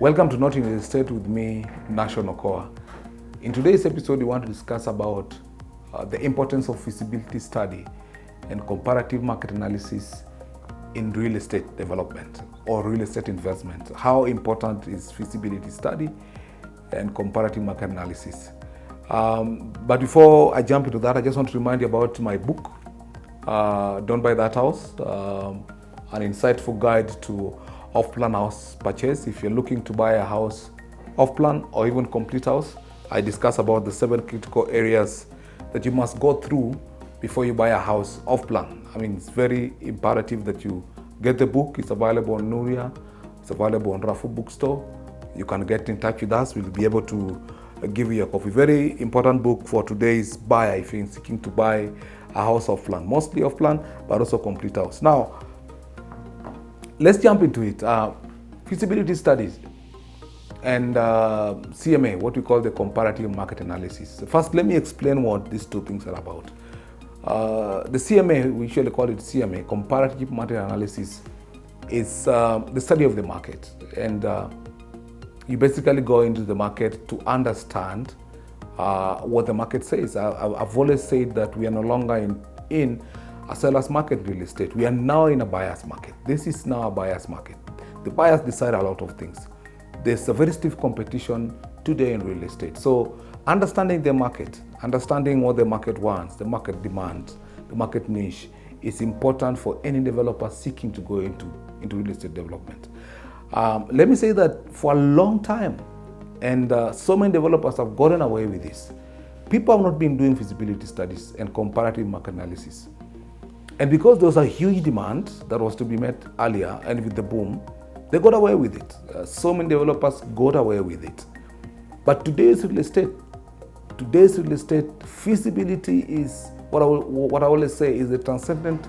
Welcome to Not in Real Estate with me, Nashon Okoa. In today's episode, we want to discuss about the importance of feasibility study and comparative market analysis in real estate development or real estate investment. How important is feasibility study and comparative market analysis? But before I jump into that, I just want to remind you about my book, Don't Buy That House, an insightful guide to off-plan house purchase. If you're looking to buy a house off-plan or even complete house, I discuss about the 7 critical areas that you must go through before you buy a house off-plan. I mean, it's very imperative that you get the book. It's available on Nuria. It's available on Rafu Bookstore. You can get in touch with us. We'll be able to give you a copy. Very important book for today's buyer if you're seeking to buy a house off-plan, mostly off-plan, but also complete house. Now, let's jump into it. Feasibility studies and CMA, what we call the comparative market analysis. First, let me explain what these two things are about. The CMA, we usually call it CMA, comparative market analysis, is the study of the market. And you basically go into the market to understand what the market says. I've always said that we are no longer in a seller's market in real estate. We are now in a buyer's market. This is now a buyer's market. The buyers decide a lot of things. There's a very stiff competition today in real estate. So understanding the market, understanding what the market wants, the market demands, the market niche is important for any developer seeking to go into real estate development. Let me say that for a long time, and so many developers have gotten away with this. People have not been doing feasibility studies and comparative market analysis. And because there was a huge demand that was to be met earlier, and with the boom, they got away with it. So many developers got away with it. But today's real estate, feasibility is what I always say is the transcendent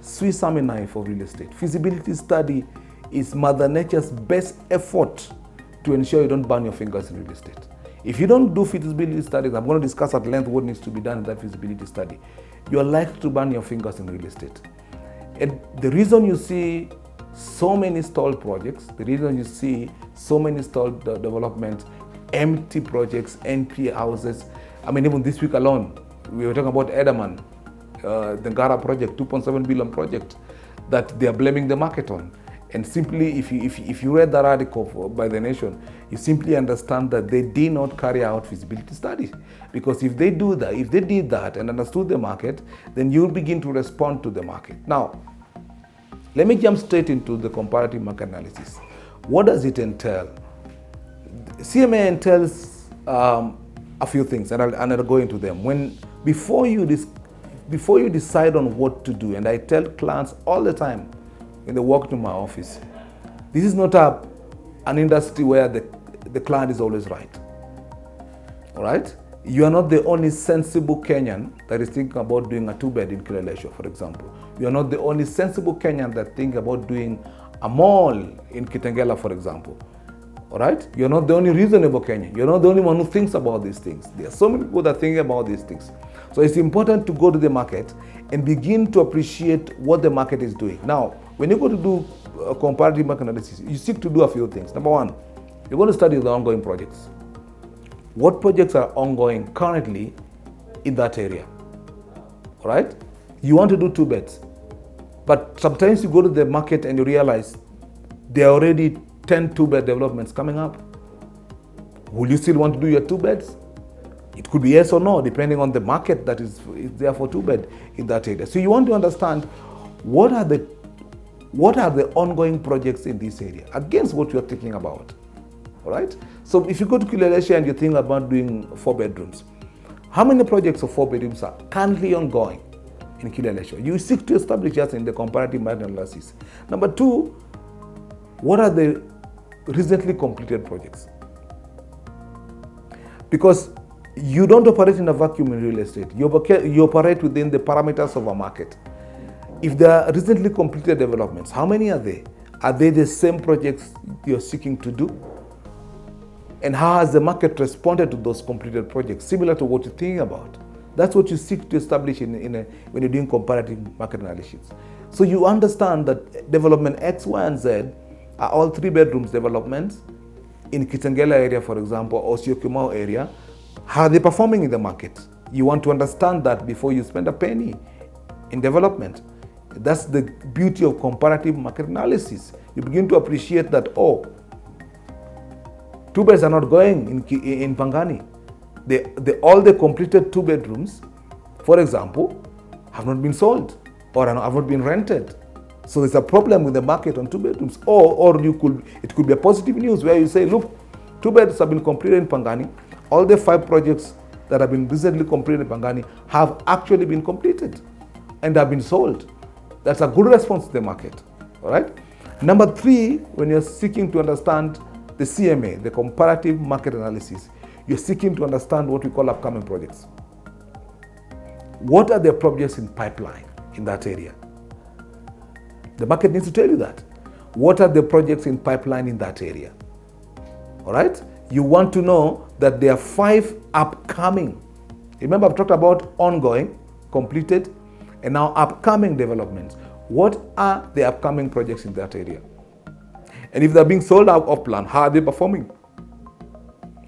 Swiss Army knife of real estate. Feasibility study is Mother Nature's best effort to ensure you don't burn your fingers in real estate. If you don't do feasibility studies, I'm going to discuss at length what needs to be done in that feasibility study. You are likely to burn your fingers in real estate. And the reason you see so many stalled projects, the reason you see so many stalled developments, empty projects, empty houses. I mean, even this week alone, we were talking about Edaman, the Ngara project, 2.7 billion project that they are blaming the market on. And simply, if you read that article by The Nation, you simply understand that they did not carry out feasibility studies. Because if they did that and understood the market, then you'll begin to respond to the market. Now, let me jump straight into the comparative market analysis. What does it entail? CMA entails a few things, and I'll go into them. Before you decide on what to do, and I tell clients all the time, when they walk to my office, this is not an industry where the client is always right. All right? You are not the only sensible Kenyan that is thinking about doing a 2-bed in Kileleshwa, for example. You are not the only sensible Kenyan that think about doing a mall in Kitengela, for example. All right? You're not the only reasonable Kenyan. You're not the only one who thinks about these things. There are so many people that think about these things. So it's important to go to the market and begin to appreciate what the market is doing. Now, when you go to do a comparative market analysis, you seek to do a few things. Number one, you're going to study the ongoing projects. What projects are ongoing currently in that area? All right? You want to do 2 beds. But sometimes you go to the market and you realize there are already 10 2-bed developments coming up. Will you still want to do your 2 beds? It could be yes or no, depending on the market that is there for 2-bed in that area. So you want to understand what are the ongoing projects in this area against what you are thinking about. All right? So if you go to Kileleshwa and you think about doing 4 bedrooms, how many projects of 4 bedrooms are currently ongoing in Kileleshwa? You seek to establish just in the comparative market analysis. Number 2, what are the recently completed projects? Because you don't operate in a vacuum in real estate. You operate within the parameters of a market. If there are recently completed developments, how many are they? Are they the same projects you're seeking to do? And how has the market responded to those completed projects, similar to what you're thinking about? That's what you seek to establish when you're doing comparative market analysis. So you understand that development X, Y, and Z are all 3 bedrooms developments, in Kitengela area, for example, or Syokimau area, how are they performing in the market? You want to understand that before you spend a penny in development. That's the beauty of comparative market analysis. You begin to appreciate that, oh, two beds are not going in Pangani. All the completed 2 bedrooms, for example, have not been sold or have not been rented. So there's a problem with the market on 2 bedrooms. Or it could be a positive news where you say, look, 2 beds have been completed in Pangani. All the 5 projects that have been recently completed in Pangani have actually been completed and have been sold. That's a good response to the market. All right. Number 3, when you're seeking to understand the CMA, the comparative market analysis, you're seeking to understand what we call upcoming projects. What are the projects in pipeline in that area? The market needs to tell you that. What are the projects in pipeline in that area? All right? You want to know that there are 5 upcoming. Remember, I've talked about ongoing, completed, and now upcoming developments. What are the upcoming projects in that area? And if they're being sold out of plan, how are they performing?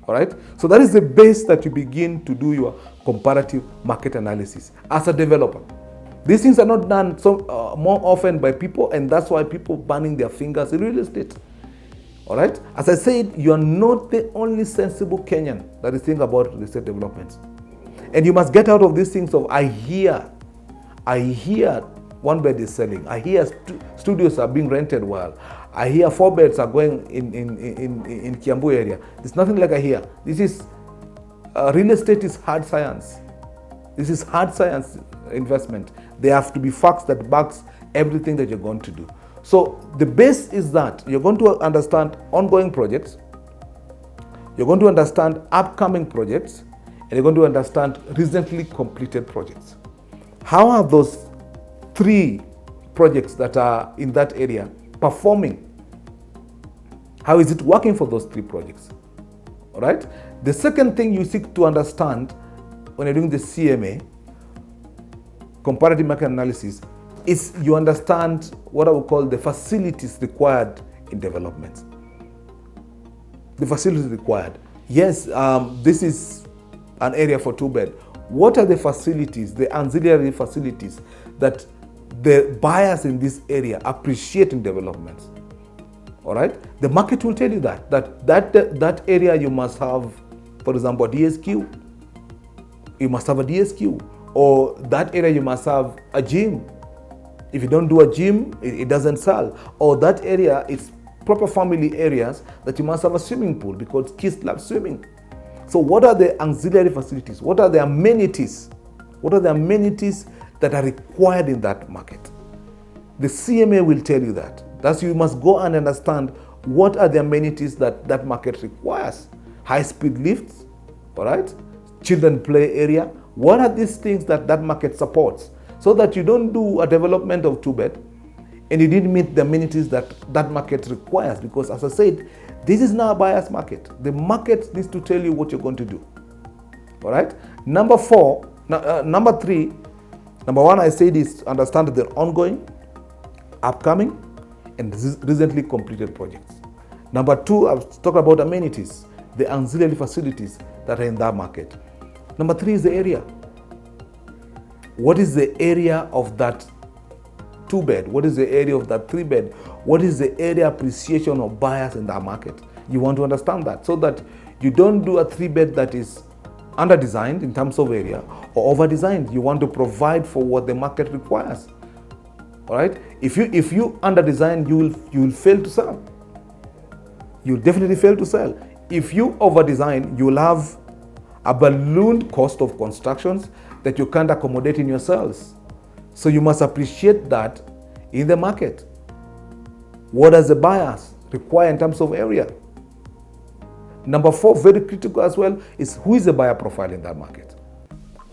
All right? So that is the base that you begin to do your comparative market analysis as a developer. These things are not done more often by people, and that's why people burning their fingers in real estate. All right? As I said, you are not the only sensible Kenyan that is thinking about real estate developments. And you must get out of these things of, I hear 1 bed is selling. I hear studios are being rented well. I hear 4 beds are going in Kiambu area. There's nothing like I hear. This is, real estate is hard science. This is hard science investment. There have to be facts that backs everything that you're going to do. So the base is that you're going to understand ongoing projects, you're going to understand upcoming projects, and you're going to understand recently completed projects. How are those 3 projects that are in that area performing? How is it working for those 3 projects? All right? The second thing you seek to understand when you're doing the CMA, comparative market analysis, is you understand what I would call the facilities required in development. The facilities required. Yes, this is an area for 2 bed. What are the facilities, the ancillary facilities that the buyers in this area appreciate in developments? All right? The market will tell you that area you must have, for example, a DSQ. You must have a DSQ. Or that area you must have a gym. If you don't do a gym, it doesn't sell. Or that area, it's proper family areas that you must have a swimming pool because kids love swimming. So what are the auxiliary facilities? What are the amenities? What are the amenities that are required in that market? The CMA will tell you that. Thus, you must go and understand what are the amenities that that market requires. High-speed lifts, all right? Children play area. What are these things that that market supports? So that you don't do a development of 2 bed and you didn't meet the amenities that that market requires. Because as I said, this is now a buyer's market. The market needs to tell you what you're going to do. All right? Number 3, number 1 I said is understand the ongoing, upcoming, and recently completed projects. Number 2, I've talked about amenities, the auxiliary facilities that are in that market. Number 3 is the area. What is the area of that 2 bed? What is the area of that 3 bed? What is the area appreciation of buyers in that market? You want to understand that so that you don't do a 3 bed that is under-designed in terms of area or over-designed. You want to provide for what the market requires. All right? If you under-design, you will fail to sell. You'll definitely fail to sell. If you over-design, you will have a ballooned cost of constructions that you can't accommodate in your sales. So you must appreciate that in the market. What does the buyers require in terms of area? Number 4, very critical as well, is who is the buyer profile in that market?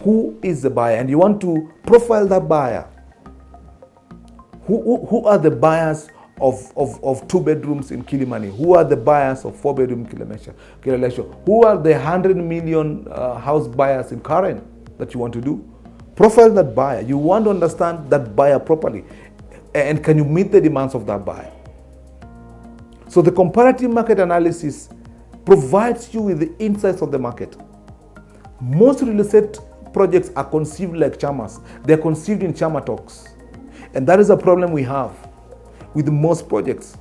Who is the buyer? And you want to profile that buyer. Who are the buyers of 2 bedrooms in Kilimani? Who are the buyers of 4 bedroom Kilelesho? Who are the 100 million house buyers in Karen that you want to do? Profile that buyer. You want to understand that buyer properly. And can you meet the demands of that buyer? So the comparative market analysis provides you with the insights of the market. Most real estate projects are conceived like chamas. They're conceived in chama talks. And that is a problem we have with most projects.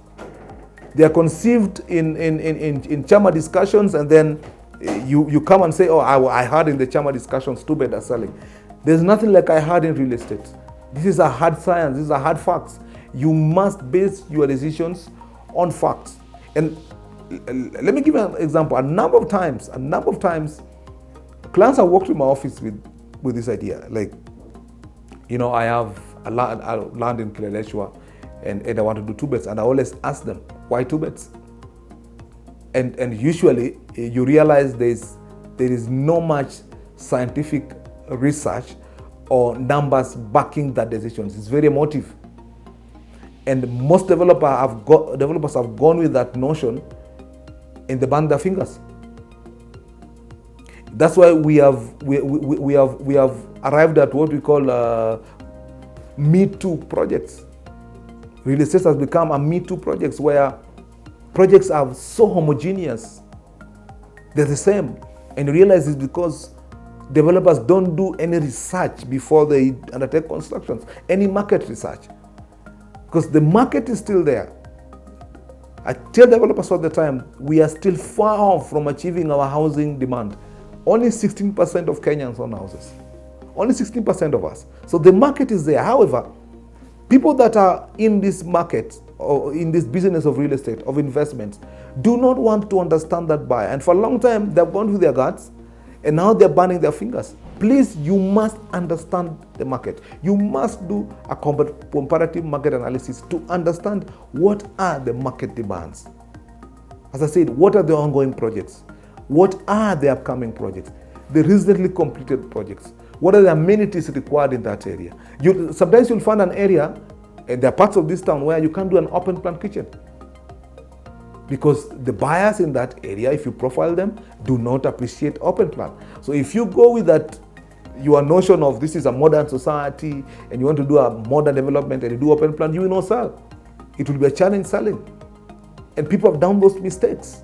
They are conceived in chama discussions, and then you come and say, oh, I heard in the chama discussions, two bed are selling. There's nothing like I heard in real estate. This is a hard science. These are hard facts. You must base your decisions on facts. And let me give you an example. A number of times, clients have worked in my office with this idea. Like, I have a land in Kileleshwa, and I want to do two beds, and I always ask them, why two beds? And usually you realize there is no much scientific research or numbers backing that decision. It's very emotive. And most developers have gone with that notion, and they burn their fingers. That's why we have arrived at what we call Me Too projects. Real estate has become a Me Too projects, where projects are so homogeneous. They're the same. And you realize it's because developers don't do any research before they undertake constructions, any market research. Because the market is still there. I tell developers all the time, we are still far off from achieving our housing demand. Only 16% of Kenyans own houses. Only 16% of us. So the market is there. However, people that are in this market or in this business of real estate, of investments, do not want to understand that buyer. And for a long time, they've gone with their guts, and now they're burning their fingers. Please, you must understand the market. You must do a comparative market analysis to understand what are the market demands. As I said, what are the ongoing projects? What are the upcoming projects? The recently completed projects. What are the amenities required in that area? Sometimes you'll find an area, and there are parts of this town where you can't do an open plan kitchen. Because the buyers in that area, if you profile them, do not appreciate open plan. So if you go with that, your notion of this is a modern society, and you want to do a modern development and you do open plan, you will not sell. It will be a challenge selling. And people have done those mistakes.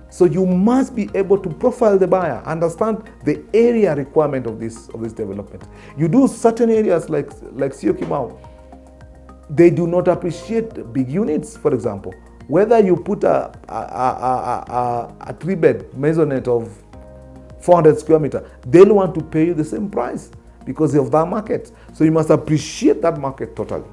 So you must be able to profile the buyer, understand the area requirement of this development. You do certain areas like Syokimau, they do not appreciate big units, for example. Whether you put a 3-bed maisonette of 400 square meter, they'll want to pay you the same price because of that market. So you must appreciate that market totally.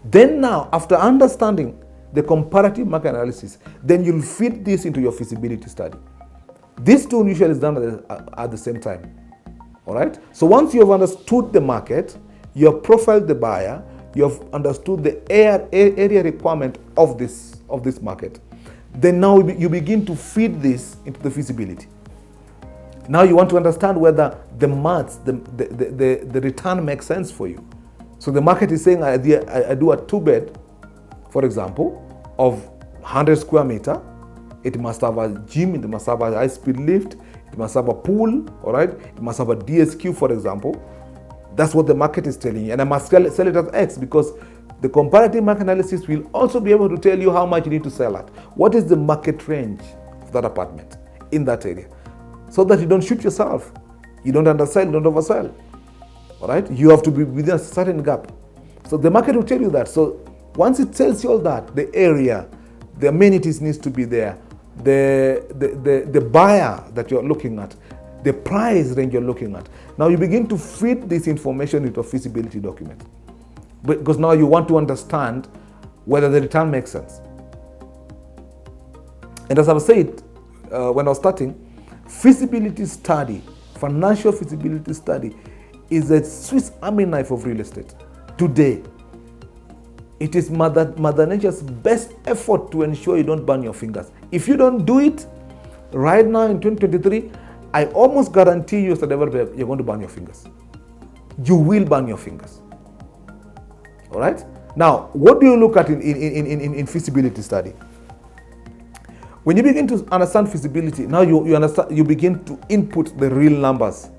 Then now, after understanding the comparative market analysis, then you'll feed this into your feasibility study. This tool usually is done at the same time. All right? So once you have understood the market, you have profiled the buyer, you have understood the area requirement of this market, then now you begin to feed this into the feasibility. Now you want to understand whether the maths, the return makes sense for you. So the market is saying, I do a 2-bed, for example, of 100 square meter. It must have a gym, it must have a high-speed lift, it must have a pool, all right? It must have a DSQ, for example. That's what the market is telling you. And I must sell it at X, because the comparative market analysis will also be able to tell you how much you need to sell at. What is the market range of that apartment in that area? So that you don't shoot yourself. You don't undersell, you don't oversell. All right? You have to be within a certain gap. So the market will tell you that. So once it tells you all that, the area, the amenities needs to be there, the buyer that you're looking at, the price range you're looking at. Now you begin to feed this information into a feasibility document, because now you want to understand whether the return makes sense. And as I've said when I was starting, feasibility study, financial feasibility study, is a Swiss Army knife of real estate today. It is Mother Nature's best effort to ensure you don't burn your fingers. If you don't do it right now in 2023, I almost guarantee you as a developer, you're going to burn your fingers. You will burn your fingers. All right? Now, what do you look at in feasibility study? When you begin to understand feasibility, now you begin to input the real numbers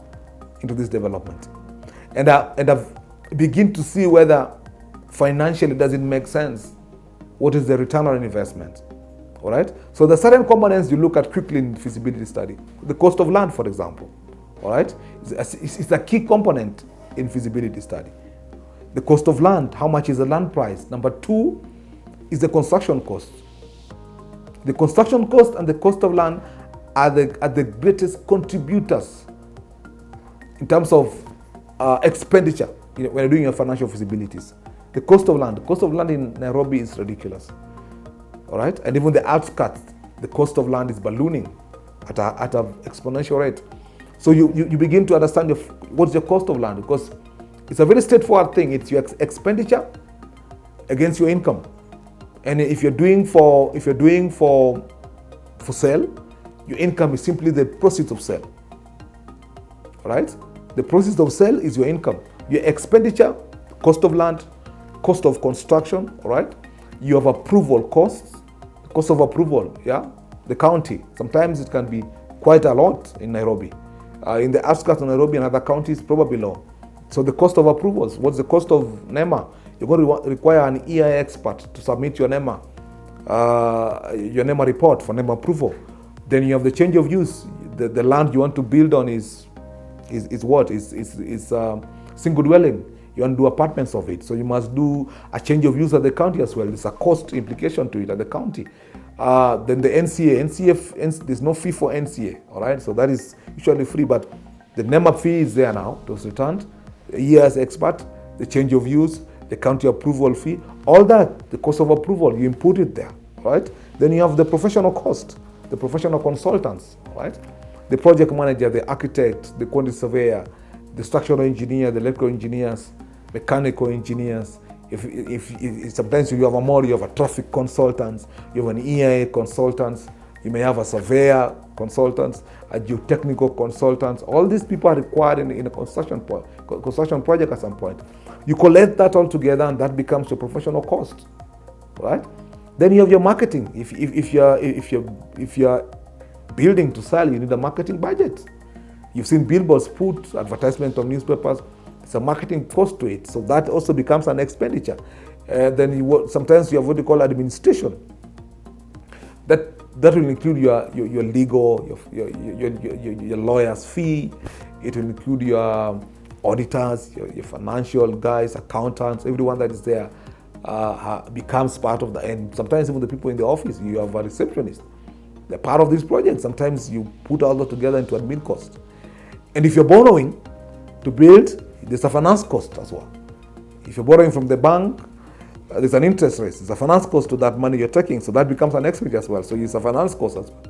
into this development. And begin to see whether financially does it make sense. What is the return on investment? All right. So the certain components you look at quickly in feasibility study. The cost of land, for example. All right. It's a key component in feasibility study. The cost of land. How much is the land price? Number 2 is the construction cost. The construction cost and the cost of land are the greatest contributors in terms of expenditure when you're doing your financial feasibilities. The cost of land in Nairobi is ridiculous. All right, and even the outskirts, the cost of land is ballooning at an exponential rate. So you begin to understand what's your cost of land, because it's a very straightforward thing. It's your expenditure against your income, and if you're doing for sale, your income is simply the proceeds of sale. All right, the proceeds of sale is your income. Your expenditure, cost of land, cost of construction. All right, you have approval costs. Cost of approval, the county. Sometimes it can be quite a lot in Nairobi. In the outskirts of Nairobi and other counties, probably low. So the cost of approvals. What's the cost of NEMA? You're going to require an EI expert to submit your NEMA report for NEMA approval. Then you have the change of use. The land you want to build on is what? Is single dwelling. You want to do apartments of it, so you must do a change of use at the county as well. There's a cost implication to it at the county. Then the NCA, there's no fee for NCA, all right? So that is usually free, but the NEMA fee is there now. It was returned. The year's expert, the change of use, the county approval fee, all that, the cost of approval, you input it there, right? Then you have the professional cost, the professional consultants, right? The project manager, the architect, the quantity surveyor, the structural engineer, the electrical engineers, mechanical engineers. If sometimes you have you have a traffic consultant, you have an EIA consultant, you may have a surveyor consultant, a geotechnical consultant. All these people are required in a construction project at some point. You collect that all together, and that becomes your professional cost, right? Then you have your marketing. If you're building to sell, you need a marketing budget. You've seen billboards put advertisement on newspapers. It's a marketing cost to it, so that also becomes an expenditure. Then sometimes you have what you call administration. That will include your legal, your lawyer's fee. It will include your auditors, your financial guys, accountants. Everyone that is there becomes part of and sometimes even the people in the office. You have a receptionist. They're part of this project. Sometimes you put all that together into admin cost. And if you're borrowing to build, there's a finance cost as well. If you're borrowing from the bank, there's an interest rate. There's a finance cost to that money you're taking, so that becomes an expenditure as well. So it's a finance cost as well.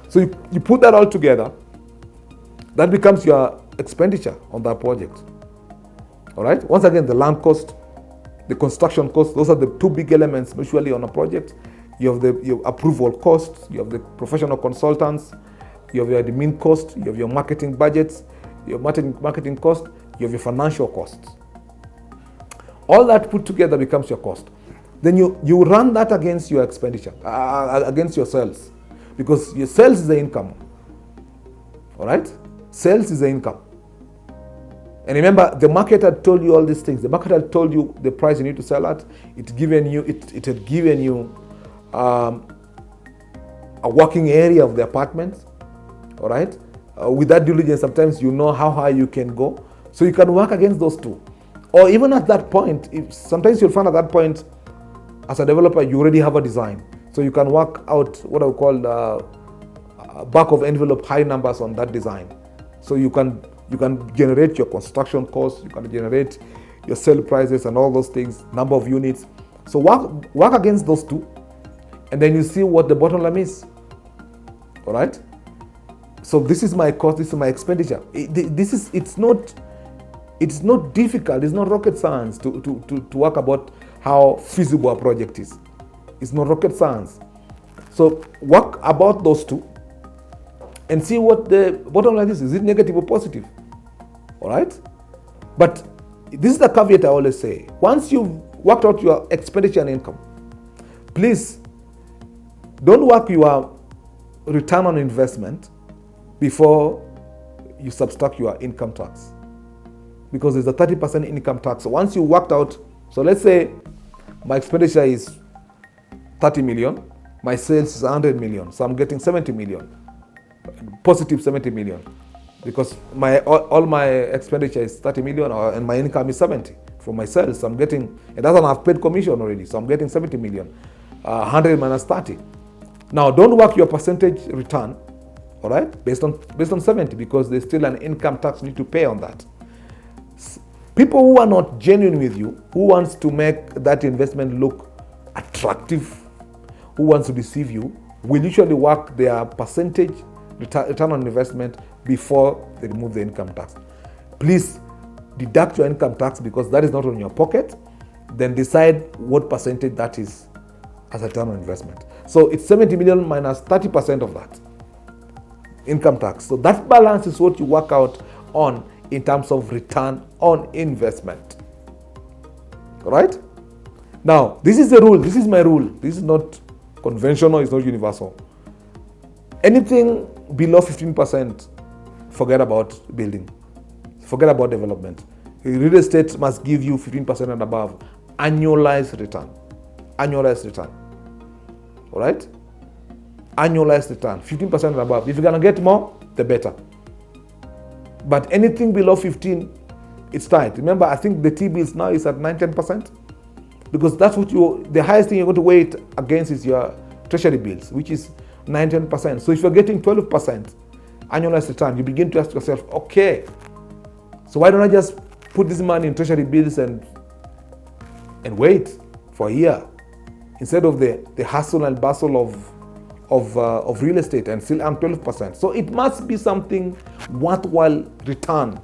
So you put that all together, that becomes your expenditure on that project. All right? Once again, the land cost, the construction cost, those are the two big elements usually on a project. You have your approval cost, you have the professional consultants, you have your admin cost, you have your marketing budgets, your marketing cost, you have your financial costs. All that put together becomes your cost. Then you run that against your expenditure, against your sales, because your sales is the income. All right? Sales is the income. And remember, the market had told you all these things. The market had told you the price you need to sell at. It had given you a working area of the apartments. All right? With that diligence, sometimes you know how high you can go. So you can work against those two. Or even at that point, sometimes you'll find at that point, as a developer, you already have a design. So you can work out what I would call back of envelope high numbers on that design. So you can generate your construction costs, you can generate your sale prices and all those things, number of units. So work against those two, and then you see what the bottom line is. All right? So this is my cost, this is my expenditure. It's not difficult, it's not rocket science to work about how feasible a project is. It's not rocket science. So work about those two and see what the bottom line is. Is it negative or positive? All right? But this is the caveat I always say. Once you've worked out your expenditure and income, please don't work your return on investment before you subtract your income tax, because there's a 30% income tax. So once you worked out, so let's say my expenditure is 30 million, My sales is 100 million, so I'm getting 70 million, positive 70 million, because all my expenditure is 30 million, and my income is 70 from my sales. So I'm getting, and that's when I've paid commission already, so I'm getting 70 million, 100 minus 30. Now, don't work your percentage return, all right, based on 70, because there's still an income tax you need to pay on that. People who are not genuine with you, who wants to make that investment look attractive, who wants to deceive you, will usually work their percentage return on investment before they remove the income tax. Please deduct your income tax, because that is not on your pocket. Then decide what percentage that is as a return on investment. So it's 70 million minus 30% of that income tax. So that balance is what you work out on in terms of return on investment. All right? Now, this is the rule. This is my rule. This is not conventional. It's not universal. Anything below 15%, forget about building. Forget about development. Real estate must give you 15% and above annualized return. Annualized return. All right? Annualized return, 15% and above. If you're going to get more, the better. But anything below 15, it's tight. Remember, I think the T-bills now is at 9-10%, because that's what the highest thing you're going to weigh it against is your treasury bills, which is 9-10%. So if you're getting 12% annualized return, you begin to ask yourself, okay, so why don't I just put this money in treasury bills and wait for a year instead of the hustle and bustle of real estate and still earn 12%. So it must be something worthwhile return,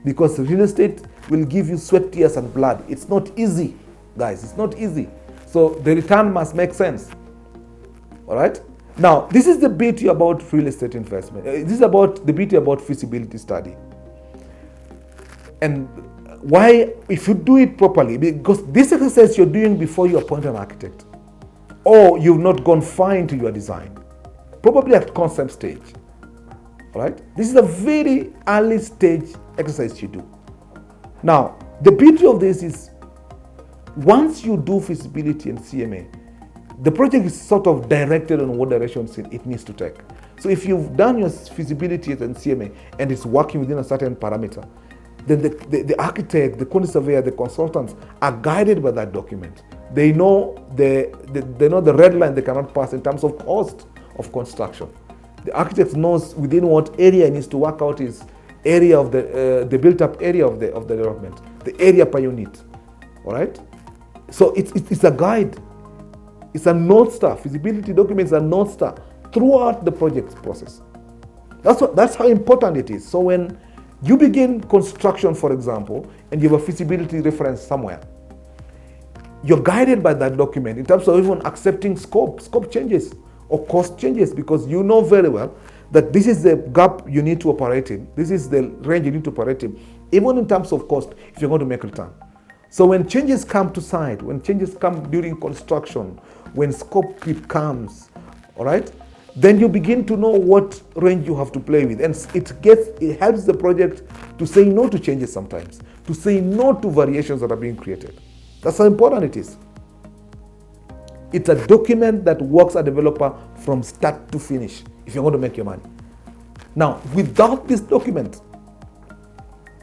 because real estate will give you sweat, tears, and blood. It's not easy, guys. It's not easy. So the return must make sense. All right? Now, this is the beauty about real estate investment. This is about the beauty about feasibility study. And why, if you do it properly, because this exercise you're doing before you appoint an architect, or you've not gone far into your design, probably at concept stage. All right? This is a very early stage exercise you do. Now, the beauty of this is once you do feasibility and CMA, the project is sort of directed on what direction it needs to take. So if you've done your feasibility and CMA and it's working within a certain parameter, then the architect, the quantity surveyor, the consultants are guided by that document. They know they know the red line they cannot pass in terms of cost of construction. The architect knows within what area he needs to work out his area of the built-up area of the development, the area per unit. All right. So it's a guide. It's a North Star. Feasibility documents are North Star throughout the project process. That's how important it is. So when you begin construction, for example, and you have a feasibility reference somewhere, you're guided by that document in terms of even accepting scope changes or cost changes, because you know very well that this is the gap you need to operate in. This is the range you need to operate in, even in terms of cost, if you're going to make return. So when changes come to site, when changes come during construction, when scope creep comes, all right, then you begin to know what range you have to play with. And it helps the project to say no to changes sometimes, to say no to variations that are being created. That's how important it is. It's a document that works a developer from start to finish if you're going to make your money. Now, without this document,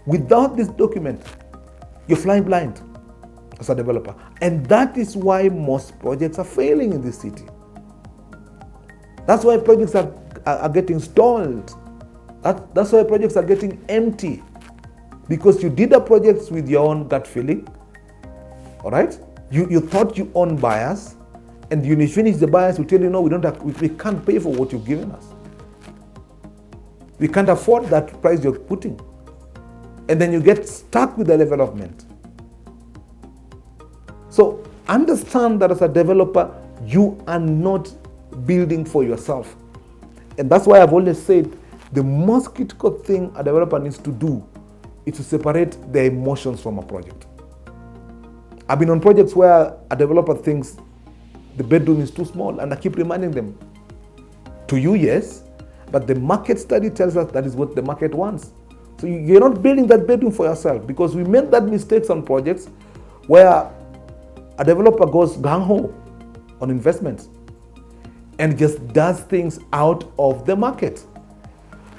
you're flying blind as a developer. And that is why most projects are failing in this city. That's why projects are getting stalled. That's why projects are getting empty. Because you did the projects with your own gut feeling. All right? You thought you own buyers, and when you finish, the buyers will tell you, no, we can't pay for what you've given us. We can't afford that price you're putting. And then you get stuck with the development. So understand that as a developer, you are not building for yourself. And that's why I've always said the most critical thing a developer needs to do is to separate their emotions from a project. I've been on projects where a developer thinks the bedroom is too small, and I keep reminding them, to you, yes, but the market study tells us that is what the market wants. So you're not building that bedroom for yourself, because we made that mistakes on projects where a developer goes gung-ho on investments. and just does things out of the market.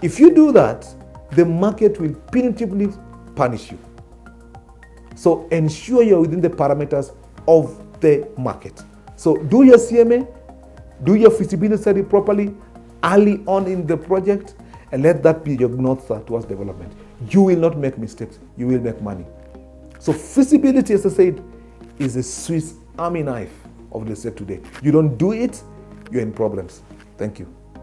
If you do that, the market will punitively punish you. So ensure you're within the parameters of the market. So do your CMA, do your feasibility study properly early on in the project, and let that be your North Star towards development. You will not make mistakes, you will make money. So feasibility, as I said, is a Swiss Army knife of the state today. You don't do it, you're in problems. Thank you.